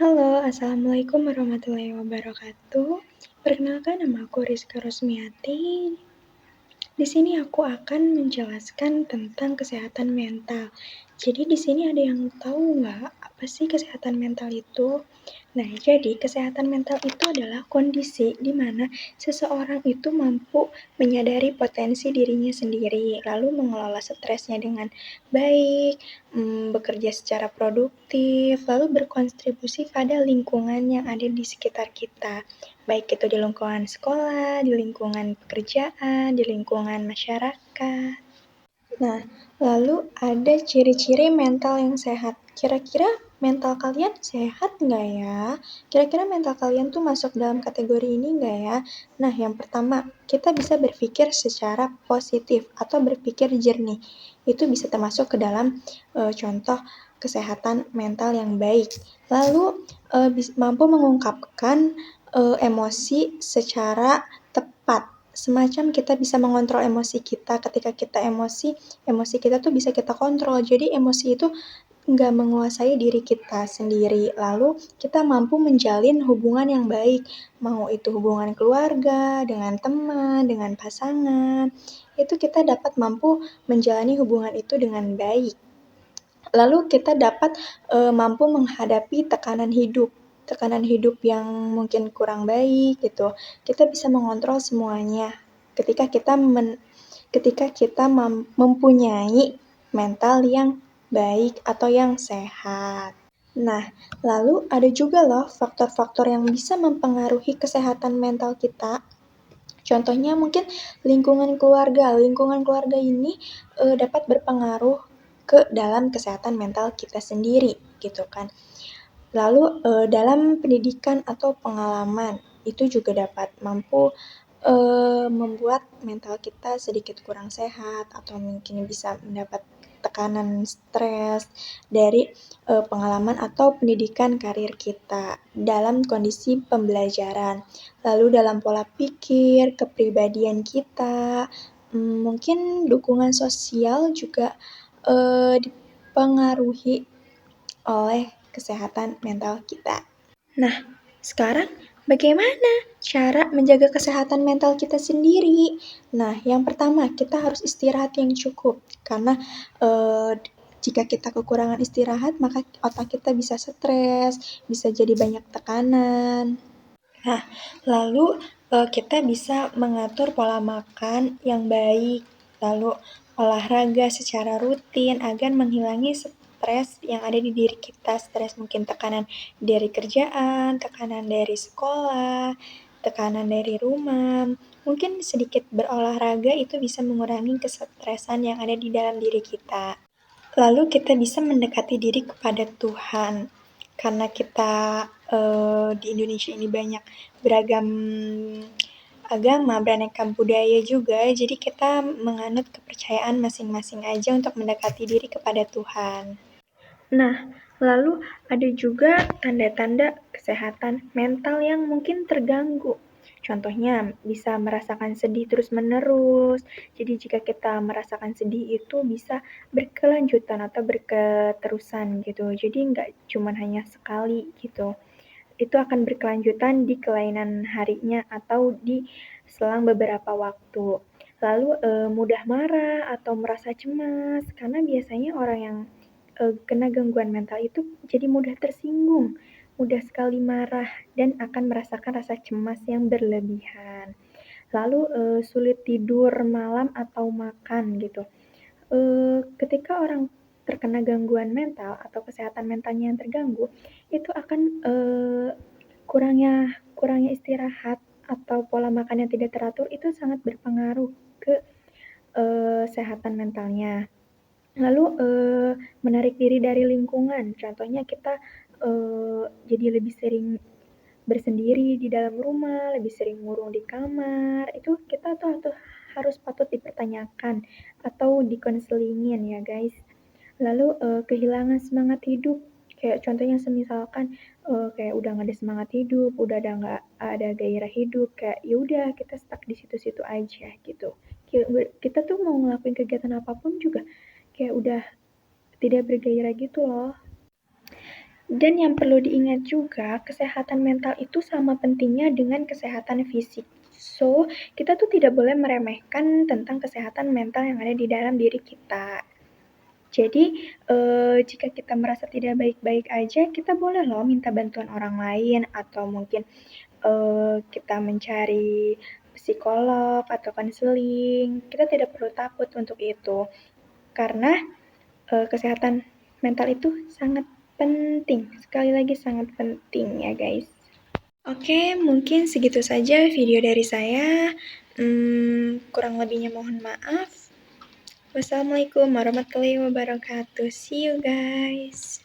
Halo, Assalamualaikum warahmatullahi wabarakatuh. Perkenalkan, nama aku Rizka Rosmiati. Di sini aku akan menjelaskan tentang kesehatan mental. Jadi di sini ada yang tahu nggak apa sih kesehatan mental itu? Nah, jadi kesehatan mental itu adalah kondisi di mana seseorang itu mampu menyadari potensi dirinya sendiri, lalu mengelola stresnya dengan baik, bekerja secara produktif, lalu berkontribusi pada lingkungan yang ada di sekitar kita, baik itu di lingkungan sekolah, di lingkungan pekerjaan, di lingkungan masyarakat. Nah, lalu ada ciri-ciri mental yang sehat. Kira-kira mental kalian sehat nggak ya? Kira-kira mental kalian tuh masuk dalam kategori ini nggak ya? Nah, yang pertama, kita bisa berpikir secara positif atau berpikir jernih. Itu bisa termasuk ke dalam contoh kesehatan mental yang baik. Lalu, mampu mengungkapkan emosi secara tepat. Semacam kita bisa mengontrol emosi kita. Ketika kita emosi kita tuh bisa kita kontrol. Jadi emosi itu nggak menguasai diri kita sendiri. Lalu kita mampu menjalin hubungan yang baik. Mau itu hubungan keluarga, dengan teman, dengan pasangan. Itu kita dapat mampu menjalani hubungan itu dengan baik. Lalu kita dapat mampu menghadapi tekanan hidup yang mungkin kurang baik gitu. Kita bisa mengontrol semuanya ketika kita mempunyai mental yang baik atau yang sehat. Nah, lalu ada juga loh faktor-faktor yang bisa mempengaruhi kesehatan mental kita. Contohnya mungkin lingkungan keluarga. Lingkungan keluarga ini dapat berpengaruh ke dalam kesehatan mental kita sendiri gitu kan. Lalu dalam pendidikan atau pengalaman itu juga dapat mampu membuat mental kita sedikit kurang sehat atau mungkin bisa mendapat tekanan stres dari pengalaman atau pendidikan karir kita dalam kondisi pembelajaran. Lalu dalam pola pikir, kepribadian kita, mungkin dukungan sosial juga dipengaruhi oleh kesehatan mental kita. Nah, sekarang bagaimana cara menjaga kesehatan mental kita sendiri? Nah, yang pertama kita harus istirahat yang cukup karena jika kita kekurangan istirahat maka otak kita bisa stres, bisa jadi banyak tekanan. Nah, lalu kita bisa mengatur pola makan yang baik, lalu olahraga secara rutin agar menghilangi stres yang ada di diri kita, stres mungkin tekanan dari kerjaan, tekanan dari sekolah, tekanan dari rumah. Mungkin sedikit berolahraga itu bisa mengurangi kesetresan yang ada di dalam diri kita. Lalu kita bisa mendekati diri kepada Tuhan. Karena kita di Indonesia ini banyak beragam agama, beraneka budaya juga, jadi kita menganut kepercayaan masing-masing aja untuk mendekati diri kepada Tuhan. Nah, lalu ada juga tanda-tanda kesehatan mental yang mungkin terganggu. Contohnya bisa merasakan sedih terus-menerus. Jadi jika kita merasakan sedih itu bisa berkelanjutan atau berketerusan gitu. Jadi nggak cuma hanya sekali gitu. Itu akan berkelanjutan di kelainan harinya atau di selang beberapa waktu. Lalu mudah marah atau merasa cemas karena biasanya orang yang kena gangguan mental itu jadi mudah tersinggung, mudah sekali marah dan akan merasakan rasa cemas yang berlebihan. Lalu sulit tidur malam atau makan gitu. Ketika orang terkena gangguan mental atau kesehatan mentalnya yang terganggu, itu akan kurangnya istirahat atau pola makan yang tidak teratur itu sangat berpengaruh ke kesehatan mentalnya. Lalu menarik diri dari lingkungan, contohnya kita jadi lebih sering bersendiri di dalam rumah, lebih sering ngurung di kamar, itu kita tuh harus patut dipertanyakan atau dikonselingin ya guys. Lalu kehilangan semangat hidup, kayak contohnya semisalkan kayak udah nggak ada semangat hidup, udah nggak ada gairah hidup, kayak ya udah kita stuck di situ-situ aja gitu. Kita tuh mau ngelakuin kegiatan apapun juga kayak udah tidak bergairah gitu loh. Dan yang perlu diingat juga, kesehatan mental itu sama pentingnya dengan kesehatan fisik. So, kita tuh tidak boleh meremehkan tentang kesehatan mental yang ada di dalam diri kita. Jadi, jika kita merasa tidak baik-baik aja, kita boleh loh minta bantuan orang lain atau mungkin kita mencari psikolog atau konseling. Kita tidak perlu takut untuk itu, karena kesehatan mental itu sangat penting. Sekali lagi sangat penting ya guys. Oke, mungkin segitu saja video dari saya. Kurang lebihnya mohon maaf. Wassalamualaikum warahmatullahi wabarakatuh. See you guys.